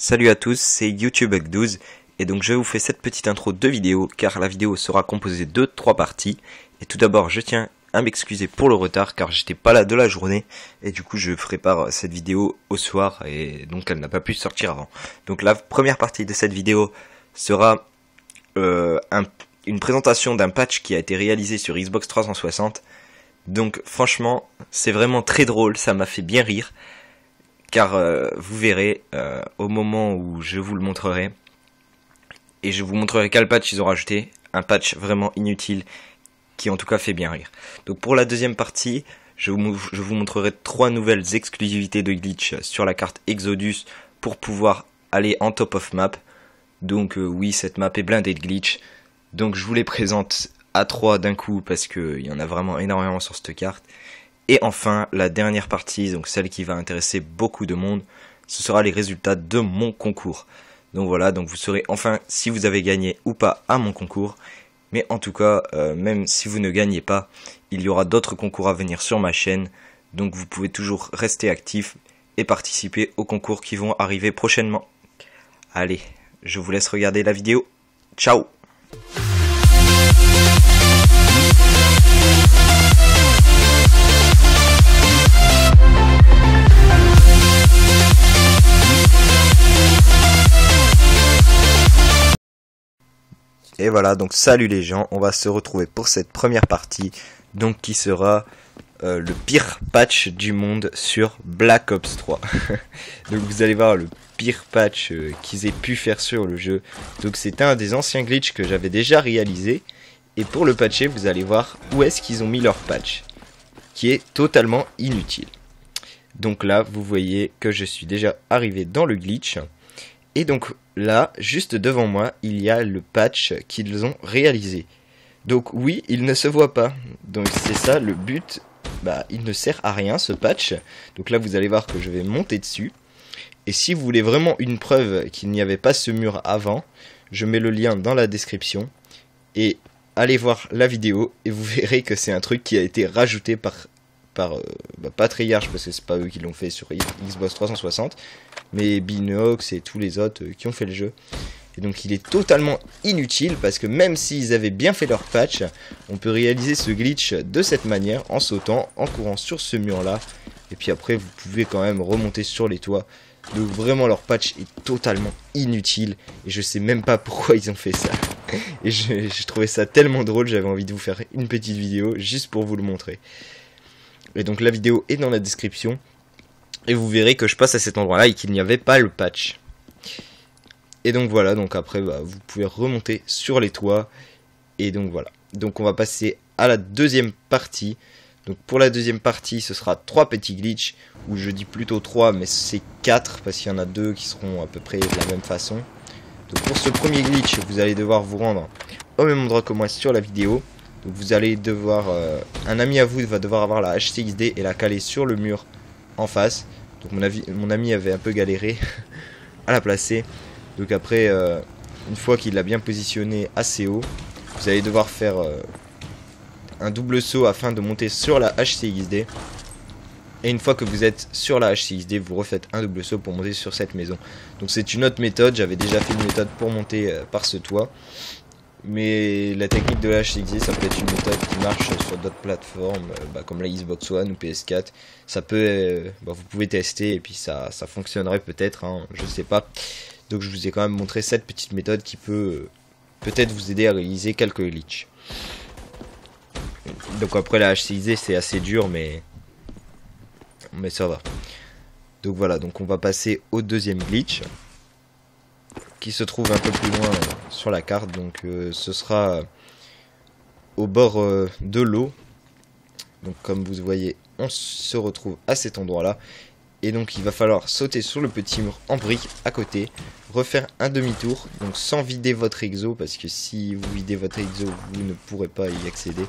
Salut à tous, c'est YouTubeHack12 et donc je vous fais cette petite intro de vidéo car la vidéo sera composée de 3 parties. Et tout d'abord je tiens à m'excuser pour le retard car j'étais pas là de la journée et du coup je prépare cette vidéo au soir et donc elle n'a pas pu sortir avant. Donc la première partie de cette vidéo sera une présentation d'un patch qui a été réalisé sur Xbox 360. Donc franchement c'est vraiment très drôle, ça m'a fait bien rire. Car vous verrez au moment où je vous le montrerai, et je vous montrerai quel patch ils ont rajouté, un patch vraiment inutile qui en tout cas fait bien rire. Donc pour la deuxième partie, je vous montrerai 3 nouvelles exclusivités de glitch sur la carte Exodus pour pouvoir aller en top of map. Donc oui, cette map est blindée de glitch, donc je vous les présente à 3 d'un coup parce qu'il y en a vraiment énormément sur cette carte. Et enfin, la dernière partie, donc celle qui va intéresser beaucoup de monde, ce sera les résultats de mon concours. Donc voilà, donc vous saurez enfin si vous avez gagné ou pas à mon concours. Mais en tout cas, même si vous ne gagnez pas, il y aura d'autres concours à venir sur ma chaîne. Donc vous pouvez toujours rester actif et participer aux concours qui vont arriver prochainement. Allez, je vous laisse regarder la vidéo. Ciao! Et voilà, donc salut les gens, on va se retrouver pour cette première partie, donc qui sera le pire patch du monde sur Black Ops 3. Donc vous allez voir le pire patch qu'ils aient pu faire sur le jeu. Donc c'est un des anciens glitches que j'avais déjà réalisé. Et pour le patcher, vous allez voir où est-ce qu'ils ont mis leur patch, qui est totalement inutile. Donc là, vous voyez que je suis déjà arrivé dans le glitch. Et donc là, juste devant moi, il y a le patch qu'ils ont réalisé. Donc oui, il ne se voit pas. Donc c'est ça le but. Bah, il ne sert à rien ce patch. Donc là, vous allez voir que je vais monter dessus. Et si vous voulez vraiment une preuve qu'il n'y avait pas ce mur avant, je mets le lien dans la description. Et allez voir la vidéo et vous verrez que c'est un truc qui a été rajouté pas Treyarch parce que c'est pas eux qui l'ont fait sur Xbox 360, mais Binox et tous les autres qui ont fait le jeu. Et donc il est totalement inutile parce que même s'ils avaient bien fait leur patch, on peut réaliser ce glitch de cette manière en sautant, en courant sur ce mur là, et puis après vous pouvez quand même remonter sur les toits. Donc vraiment leur patch est totalement inutile et je sais même pas pourquoi ils ont fait ça. Et je trouvais ça tellement drôle, j'avais envie de vous faire une petite vidéo juste pour vous le montrer. Et donc la vidéo est dans la description. Et vous verrez que je passe à cet endroit là et qu'il n'y avait pas le patch. Et donc voilà, donc après vous pouvez remonter sur les toits. Et donc voilà. Donc on va passer à la deuxième partie. Donc pour la deuxième partie ce sera 3 petits glitches. Ou je dis plutôt 3 mais c'est 4 parce qu'il y en a 2 qui seront à peu près de la même façon. Donc pour ce premier glitch vous allez devoir vous rendre au même endroit que moi sur la vidéo. Donc vous allez devoir, un ami à vous va devoir avoir la HCXD et la caler sur le mur en face. Donc mon ami avait un peu galéré à la placer. Donc après, une fois qu'il l'a bien positionné assez haut, vous allez devoir faire un double saut afin de monter sur la HCXD. Et une fois que vous êtes sur la HCXD, vous refaites un double saut pour monter sur cette maison. Donc c'est une autre méthode, j'avais déjà fait une méthode pour monter par ce toit. Mais la technique de la HCXD, ça peut être une méthode qui marche sur d'autres plateformes, comme la Xbox One ou PS4. Ça peut, vous pouvez tester et puis ça fonctionnerait peut-être, hein, je sais pas. Donc je vous ai quand même montré cette petite méthode qui peut peut-être vous aider à réaliser quelques glitches. Donc après la HCXD c'est assez dur mais ça va. Donc voilà, donc on va passer au deuxième glitch, qui se trouve un peu plus loin sur la carte, donc ce sera au bord de l'eau. Donc comme vous voyez, on se retrouve à cet endroit là, et donc il va falloir sauter sur le petit mur en brique à côté, refaire un demi-tour, donc sans vider votre exo, parce que si vous videz votre exo, vous ne pourrez pas y accéder.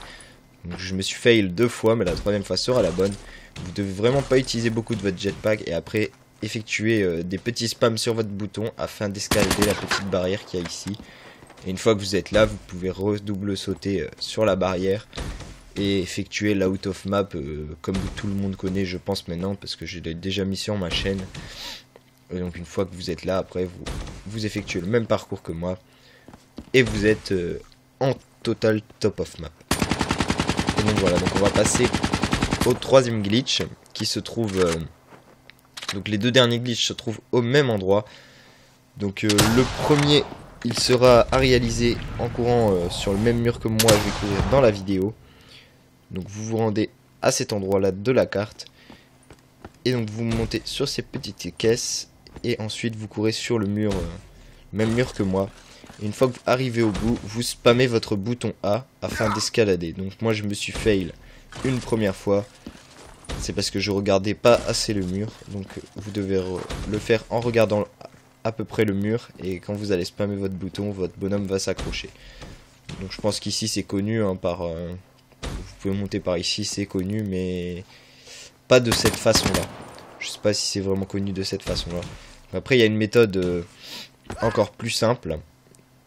Donc je me suis fail 2 fois, mais la 3e fois sera la bonne. Vous devez vraiment pas utiliser beaucoup de votre jetpack, et après effectuer des petits spams sur votre bouton afin d'escalader la petite barrière qu'il y a ici. Et une fois que vous êtes là, vous pouvez redouble sauter sur la barrière et effectuer l'out of map comme tout le monde connaît je pense maintenant parce que je l'ai déjà mis sur ma chaîne. Et donc une fois que vous êtes là, après vous effectuez le même parcours que moi. Et vous êtes en total top of map. Et donc voilà, donc on va passer au troisième glitch qui se trouve... donc les deux derniers glitches se trouvent au même endroit. Donc le premier, il sera à réaliser en courant sur le même mur que moi, je vais courir dans la vidéo. Donc vous vous rendez à cet endroit-là de la carte. Et donc vous montez sur ces petites caisses. Et ensuite vous courez sur le mur, même mur que moi. Et une fois que vous arrivez au bout, vous spammez votre bouton A afin d'escalader. Donc moi je me suis fail une première fois. C'est parce que je regardais pas assez le mur. Donc vous devez le faire en regardant à peu près le mur. Et quand vous allez spammer votre bouton, votre bonhomme va s'accrocher. Donc je pense qu'ici c'est connu hein, vous pouvez monter par ici, c'est connu, mais pas de cette façon-là. Je sais pas si c'est vraiment connu de cette façon-là. Après il y a une méthode encore plus simple.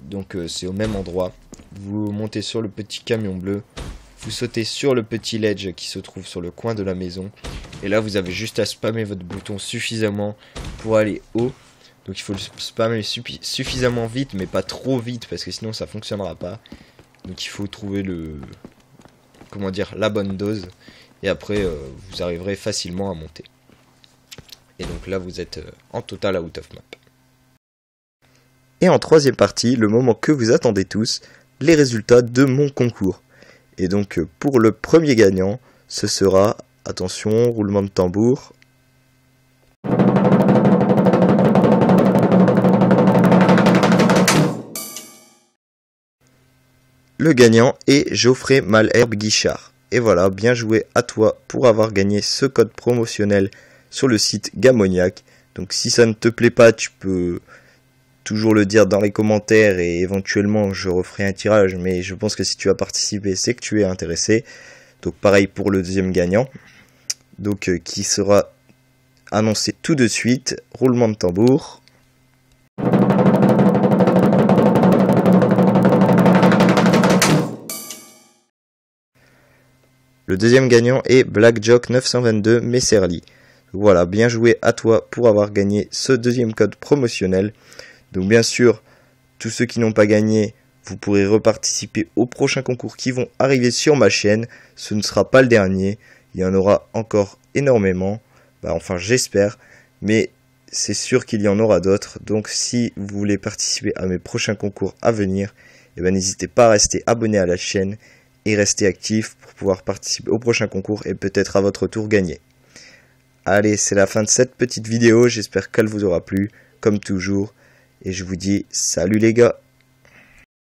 Donc c'est au même endroit. Vous montez sur le petit camion bleu. Vous sautez sur le petit ledge qui se trouve sur le coin de la maison. Et là vous avez juste à spammer votre bouton suffisamment pour aller haut. Donc il faut le spammer suffisamment vite, mais pas trop vite parce que sinon ça fonctionnera pas. Donc il faut trouver la bonne dose. Et après vous arriverez facilement à monter. Et donc là vous êtes en total out of map. Et en troisième partie, le moment que vous attendez tous, les résultats de mon concours. Et donc pour le premier gagnant, ce sera, attention, roulement de tambour. Le gagnant est Geoffrey Malherbe Guichard. Et voilà, bien joué à toi pour avoir gagné ce code promotionnel sur le site Gamoniac. Donc si ça ne te plaît pas, tu peux toujours le dire dans les commentaires et éventuellement je referai un tirage, mais je pense que si tu as participé, c'est que tu es intéressé. Donc pareil pour le deuxième gagnant, donc qui sera annoncé tout de suite. Roulement de tambour. Le deuxième gagnant est Blackjock 922 Messerly. Voilà, bien joué à toi pour avoir gagné ce deuxième code promotionnel. Donc bien sûr, tous ceux qui n'ont pas gagné, vous pourrez reparticiper aux prochains concours qui vont arriver sur ma chaîne. Ce ne sera pas le dernier, il y en aura encore énormément. Enfin j'espère, mais c'est sûr qu'il y en aura d'autres. Donc si vous voulez participer à mes prochains concours à venir, n'hésitez pas à rester abonné à la chaîne et rester actif pour pouvoir participer aux prochains concours et peut-être à votre tour gagner. Allez, c'est la fin de cette petite vidéo, j'espère qu'elle vous aura plu, comme toujours. Et je vous dis salut les gars.